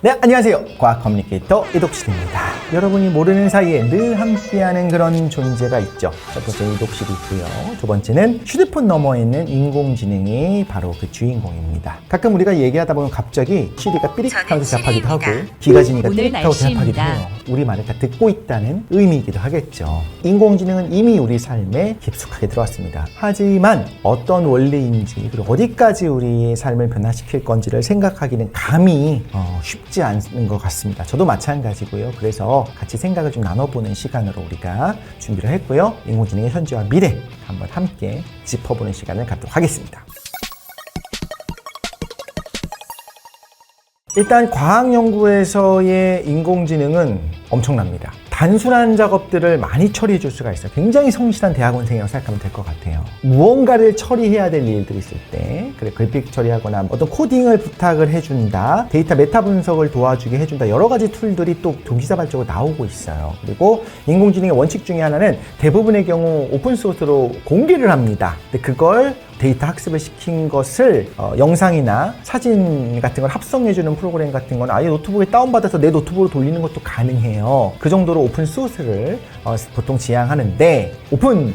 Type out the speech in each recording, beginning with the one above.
네, 안녕하세요. 과학 커뮤니케이터 이독실입니다. 여러분이 모르는 사이에 늘 함께하는 그런 존재가 있죠. 첫 번째 이독실이 있고요. 두 번째는 휴대폰 너머에 있는 인공지능이 바로 그 주인공입니다. 가끔 우리가 얘기하다 보면 갑자기 시리가 삐릭하면서 대답하기도 하고 기가진이가 삐릭하고 대답하기도 해요. 우리 말을 다 듣고 있다는 의미이기도 하겠죠. 인공지능은 이미 우리 삶에 깊숙하게 들어왔습니다. 하지만 어떤 원리인지 그리고 어디까지 우리의 삶을 변화시킬 건지를 생각하기는 감히 쉽지 않은 것 같습니다. 저도 마찬가지고요. 그래서 같이 생각을 좀 나눠보는 시간으로 우리가 준비를 했고요. 인공지능의 현재와 미래 한번 함께 짚어보는 시간을 갖도록 하겠습니다. 일단 과학연구에서의 인공지능은 엄청납니다. 단순한 작업들을 많이 처리해 줄 수가 있어요. 굉장히 성실한 대학원생이라고 생각하면 될 것 같아요. 무언가를 처리해야 될 일들이 있을 때, 그래 그래픽 처리하거나 어떤 코딩을 부탁을 해준다, 데이터 메타 분석을 도와주게 해준다, 여러 가지 툴들이 또 동시다발적으로 나오고 있어요. 그리고 인공지능의 원칙 중에 하나는 대부분의 경우 오픈소스로 공개를 합니다. 근데 그걸 데이터 학습을 시킨 것을 영상이나 사진 같은 걸 합성해주는 프로그램 같은 건 아예 노트북에 다운받아서 내 노트북으로 돌리는 것도 가능해요. 그 정도로 오픈 소스를 보통 지향하는데 오픈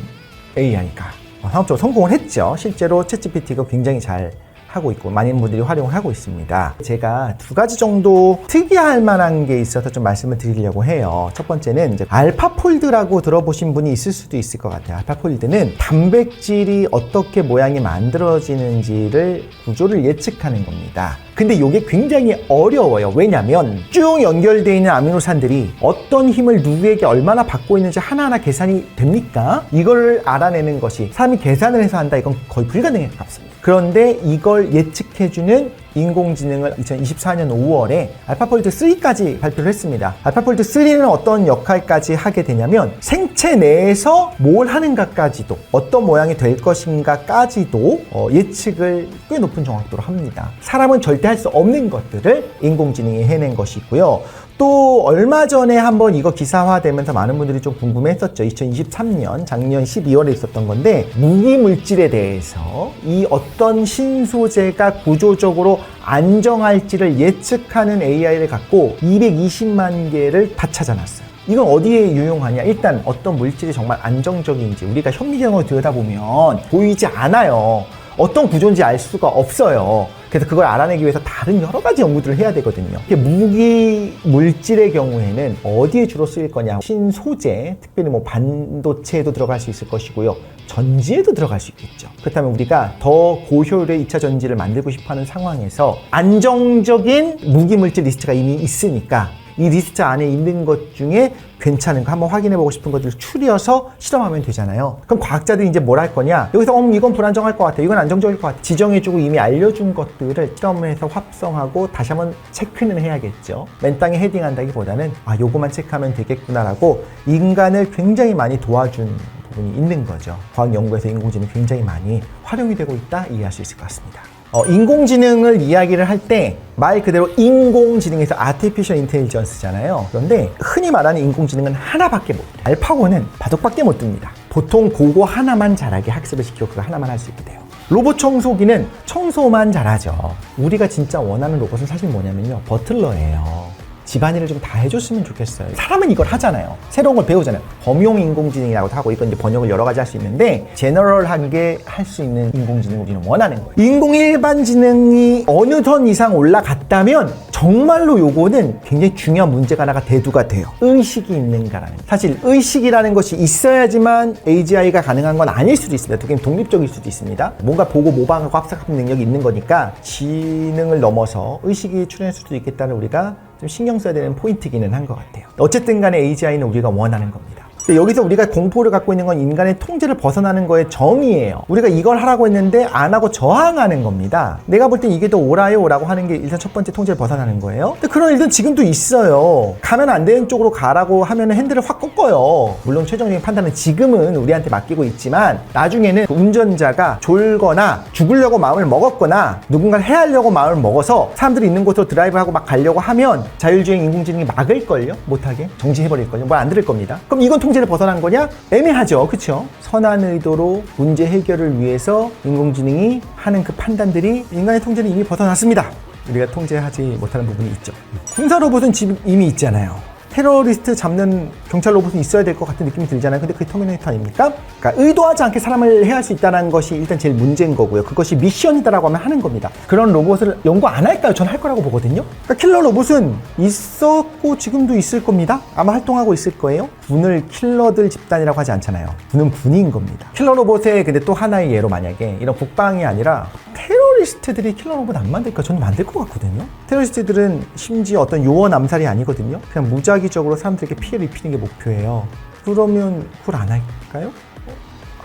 AI가 상업적으로 성공을 했죠. 실제로 챗GPT가 굉장히 잘 하고 있고 많은 분들이 활용을 하고 있습니다. 제가 두 가지 정도 특이할 만한 게 있어서 좀 말씀을 드리려고 해요. 첫 번째는 이제 알파폴드라고 들어보신 분이 있을 수도 있을 것 같아요. 알파폴드는 단백질이 어떻게 모양이 만들어지는지를 구조를 예측하는 겁니다. 근데 이게 굉장히 어려워요. 왜냐면 쭉 연결되어 있는 아미노산들이 어떤 힘을 누구에게 얼마나 받고 있는지 하나하나 계산이 됩니까? 이걸 알아내는 것이 사람이 계산을 해서 한다, 이건 거의 불가능에 가깝습니다. 그런데 이걸 예측해주는 인공지능을 2024년 5월에 알파폴드 3까지 발표를 했습니다. 알파폴드 3는 어떤 역할까지 하게 되냐면 생체 내에서 뭘 하는가까지도, 어떤 모양이 될 것인가까지도 예측을 꽤 높은 정확도로 합니다. 사람은 절대 할 수 없는 것들을 인공지능이 해낸 것이고요. 또 얼마 전에 한번 이거 기사화되면서 많은 분들이 좀 궁금했었죠. 2023년 작년 12월에 있었던 건데, 무기 물질에 대해서 이 어떤 신소재가 구조적으로 안정할지를 예측하는 AI를 갖고 220만 개를 다 찾아놨어요. 이건 어디에 유용하냐? 일단 어떤 물질이 정말 안정적인지 우리가 현미경으로 들여다보면 보이지 않아요. 어떤 구조인지 알 수가 없어요. 그래서 그걸 알아내기 위해서 다른 여러 가지 연구들을 해야 되거든요. 무기 물질의 경우에는 어디에 주로 쓰일 거냐? 신소재, 특별히 뭐 반도체에도 들어갈 수 있을 것이고요. 전지에도 들어갈 수 있겠죠. 그렇다면 우리가 더 고효율의 2차 전지를 만들고 싶어 하는 상황에서 안정적인 무기 물질 리스트가 이미 있으니까 이 리스트 안에 있는 것 중에 괜찮은 거 한번 확인해보고 싶은 것들을 추려서 실험하면 되잖아요. 그럼 과학자들이 이제 뭘 할 거냐? 여기서 이건 불안정할 것 같아, 이건 안정적일 것 같아, 지정해주고 이미 알려준 것들을 실험해서 합성하고 다시 한번 체크는 해야겠죠. 맨땅에 헤딩한다기보다는 요거만 체크하면 되겠구나라고 인간을 굉장히 많이 도와준 부분이 있는 거죠. 과학 연구에서 인공지능이 굉장히 많이 활용이 되고 있다, 이해할 수 있을 것 같습니다. 인공지능을 이야기를 할 때 말 그대로 인공지능에서 Artificial Intelligence잖아요. 그런데 흔히 말하는 인공지능은 하나밖에 못 돼요. 알파고는 바둑밖에 못 둡니다. 보통 그거 하나만 잘하게 학습을 시키고 그거 하나만 할 수 있게 돼요. 로봇 청소기는 청소만 잘하죠. 우리가 진짜 원하는 로봇은 사실 뭐냐면요, 버틀러예요. 집안일을 좀 다 해줬으면 좋겠어요. 사람은 이걸 하잖아요. 새로운 걸 배우잖아요. 범용 인공지능이라고도 하고, 이건 이제 번역을 여러 가지 할 수 있는데, 제너럴하게 할 수 있는 인공지능을 우리는 원하는 거예요. 인공 일반지능이 어느 선 이상 올라갔다면 정말로 요거는 굉장히 중요한 문제가 하나가 대두가 돼요. 의식이 있는가라는 거. 사실 의식이라는 것이 있어야지만 AGI가 가능한 건 아닐 수도 있습니다. 되게 독립적일 수도 있습니다. 뭔가 보고 모방하고 합작하는 능력이 있는 거니까 지능을 넘어서 의식이 출현할 수도 있겠다는 우리가 좀 신경 써야 되는 포인트기는 한 것 같아요. 어쨌든 간에 AGI는 우리가 원하는 겁니다. 여기서 우리가 공포를 갖고 있는 건 인간의 통제를 벗어나는 거의 정의예요. 우리가 이걸 하라고 했는데 안 하고 저항하는 겁니다. 내가 볼 땐 이게 더 옳아요 라고 하는 게 일단 첫 번째 통제를 벗어나는 거예요. 근데 그런 일은 지금도 있어요. 가면 안 되는 쪽으로 가라고 하면 핸들을 확 꺾어요. 물론 최종적인 판단은 지금은 우리한테 맡기고 있지만, 나중에는 그 운전자가 졸거나 죽으려고 마음을 먹었거나 누군가를 해하려고 마음을 먹어서 사람들이 있는 곳으로 드라이브하고 막 가려고 하면 자율주행 인공지능이 막을걸요? 못하게? 정지해버릴걸요? 뭘 안 들을 겁니다. 그럼 이건 통제를 벗어난 거냐? 애매하죠. 그쵸? 선한 의도로 문제 해결을 위해서 인공지능이 하는 그 판단들이 인간의 통제는 이미 벗어났습니다. 우리가 통제하지 못하는 부분이 있죠. 군사 로봇은 지금 이미 있잖아요. 테러리스트 잡는 경찰 로봇은 있어야 될 것 같은 느낌이 들잖아요. 근데 그게 터미네이터 아닙니까? 그러니까 의도하지 않게 사람을 해할 수 있다는 것이 일단 제일 문제인 거고요. 그것이 미션이다라고 하면 하는 겁니다. 그런 로봇을 연구 안 할까요? 저는 할 거라고 보거든요. 그러니까 킬러 로봇은 있었고 지금도 있을 겁니다. 아마 활동하고 있을 거예요. 분을 킬러들 집단이라고 하지 않잖아요. 분은 분인 겁니다. 킬러 로봇의 근데 또 하나의 예로 만약에 이런 국방이 아니라 테러리스트들이 킬러 로봇 안 만들까? 저는 만들 것 같거든요. 테러리스트들은 심지어 어떤 요원 암살이 아니거든요. 그냥 무작위적으로 사람들에게 피해를 입히는 게 목표예요. 그러면 그걸 안 할까요?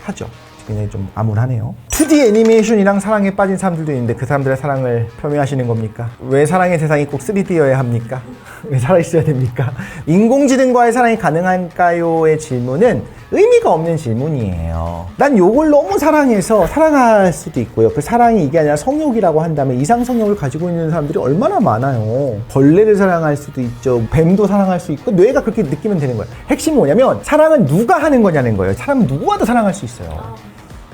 하죠. 굉장히 좀 암울하네요. 2D 애니메이션이랑 사랑에 빠진 사람들도 있는데 그 사람들의 사랑을 표명하시는 겁니까? 왜 사랑의 세상이 꼭 3D여야 합니까? 왜 살아있어야 됩니까? 인공지능과의 사랑이 가능할까요?의 질문은 의미가 없는 질문이에요. 난 요걸 너무 사랑해서 사랑할 수도 있고요. 그 사랑이 이게 아니라 성욕이라고 한다면 이상 성욕을 가지고 있는 사람들이 얼마나 많아요. 벌레를 사랑할 수도 있죠. 뱀도 사랑할 수 있고 뇌가 그렇게 느끼면 되는 거예요. 핵심이 뭐냐면 사랑은 누가 하는 거냐는 거예요. 사람은 누구와도 사랑할 수 있어요.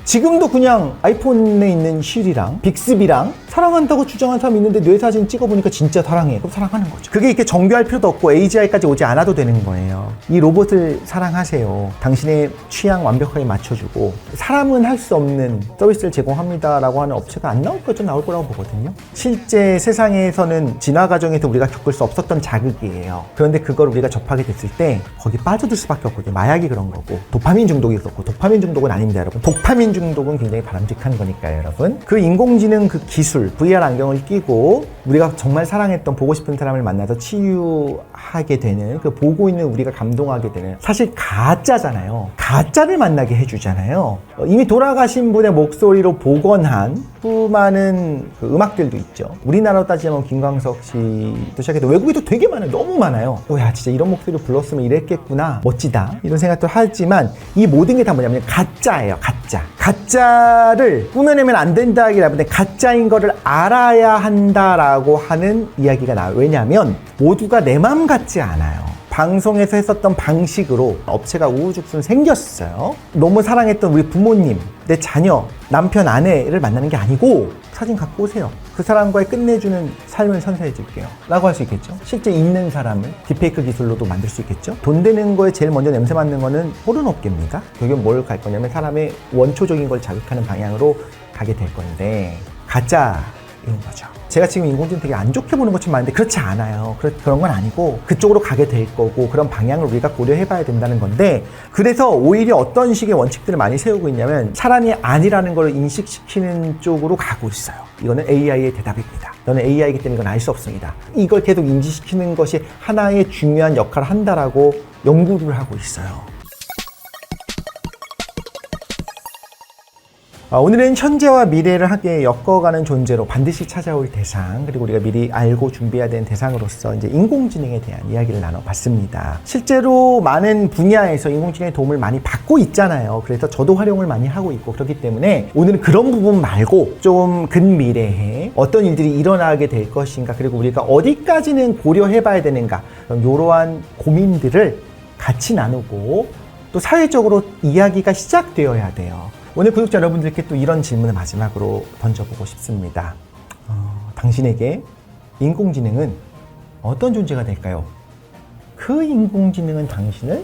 지금도 그냥 아이폰에 있는 실이랑 빅스비랑 사랑한다고 주장하는 사람이 있는데 뇌 사진 찍어보니까 진짜 사랑해. 그럼 사랑하는 거죠. 그게 이렇게 정교할 필요도 없고 AGI까지 오지 않아도 되는 거예요. 이 로봇을 사랑하세요. 당신의 취향 완벽하게 맞춰주고 사람은 할 수 없는 서비스를 제공합니다라고 하는 업체가 안 나올 거죠. 나올 거라고 보거든요. 실제 세상에서는 진화 과정에서 우리가 겪을 수 없었던 자극이에요. 그런데 그걸 우리가 접하게 됐을 때 거기 빠져들 수밖에 없거든요. 마약이 그런 거고 도파민 중독이 그렇고 도파민 중독은 아닙니다, 여러분. 도파민 중독은 굉장히 바람직한 거니까요, 여러분. 그 인공지능 그 기술 VR 안경을 끼고 우리가 정말 사랑했던 보고 싶은 사람을 만나서 치유하게 되는 그 보고 있는 우리가 감동하게 되는 사실 가짜잖아요. 가짜를 만나게 해주잖아요. 이미 돌아가신 분의 목소리로 복원한 수많은 그 음악들도 있죠. 우리나라로 따지면 김광석 씨도 시작해서 외국에도 되게 많아요. 너무 많아요. 야 진짜 이런 목소리로 불렀으면 이랬겠구나. 멋지다. 이런 생각도 하지만 이 모든 게 다 뭐냐면 가짜예요. 가짜를 꾸며내면 안 된다기보다는 가짜인 거를 알아야 한다라고 하는 이야기가 나와요. 왜냐하면 모두가 내 맘 같지 않아요. 방송에서 했었던 방식으로 업체가 우후죽순 생겼어요. 너무 사랑했던 우리 부모님, 내 자녀, 남편, 아내를 만나는 게 아니고 사진 갖고 오세요. 그 사람과의 끝내주는 삶을 선사해 줄게요 라고 할 수 있겠죠. 실제 있는 사람을 딥페이크 기술로도 만들 수 있겠죠. 돈 되는 거에 제일 먼저 냄새 맡는 거는 포르노업계입니다. 결국엔 뭘 갈 거냐면 사람의 원초적인 걸 자극하는 방향으로 가게 될 건데 가짜인 거죠. 제가 지금 인공지능 되게 안 좋게 보는 것처럼 많은데 그렇지 않아요. 그런 건 아니고 그쪽으로 가게 될 거고 그런 방향을 우리가 고려해 봐야 된다는 건데 그래서 오히려 어떤 식의 원칙들을 많이 세우고 있냐면 사람이 아니라는 걸 인식시키는 쪽으로 가고 있어요. 이거는 AI의 대답입니다. 너는 AI이기 때문에 이건 알 수 없습니다. 이걸 계속 인지시키는 것이 하나의 중요한 역할을 한다라고 연구를 하고 있어요. 오늘은 현재와 미래를 함께 엮어가는 존재로 반드시 찾아올 대상, 그리고 우리가 미리 알고 준비해야 되는 대상으로서 이제 인공지능에 대한 이야기를 나눠봤습니다. 실제로 많은 분야에서 인공지능의 도움을 많이 받고 있잖아요. 그래서 저도 활용을 많이 하고 있고 그렇기 때문에 오늘은 그런 부분 말고 좀 근미래에 어떤 일들이 일어나게 될 것인가, 그리고 우리가 어디까지는 고려해봐야 되는가, 이러한 고민들을 같이 나누고 또 사회적으로 이야기가 시작되어야 돼요. 오늘 구독자 여러분들께 또 이런 질문을 마지막으로 던져보고 싶습니다. 당신에게 인공지능은 어떤 존재가 될까요? 그 인공지능은 당신을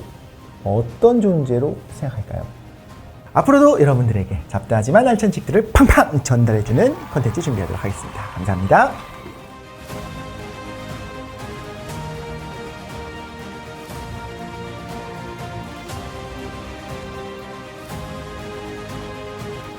어떤 존재로 생각할까요? 앞으로도 여러분들에게 잡다하지만 알찬 칙들을 팡팡 전달해주는 컨텐츠 준비하도록 하겠습니다. 감사합니다.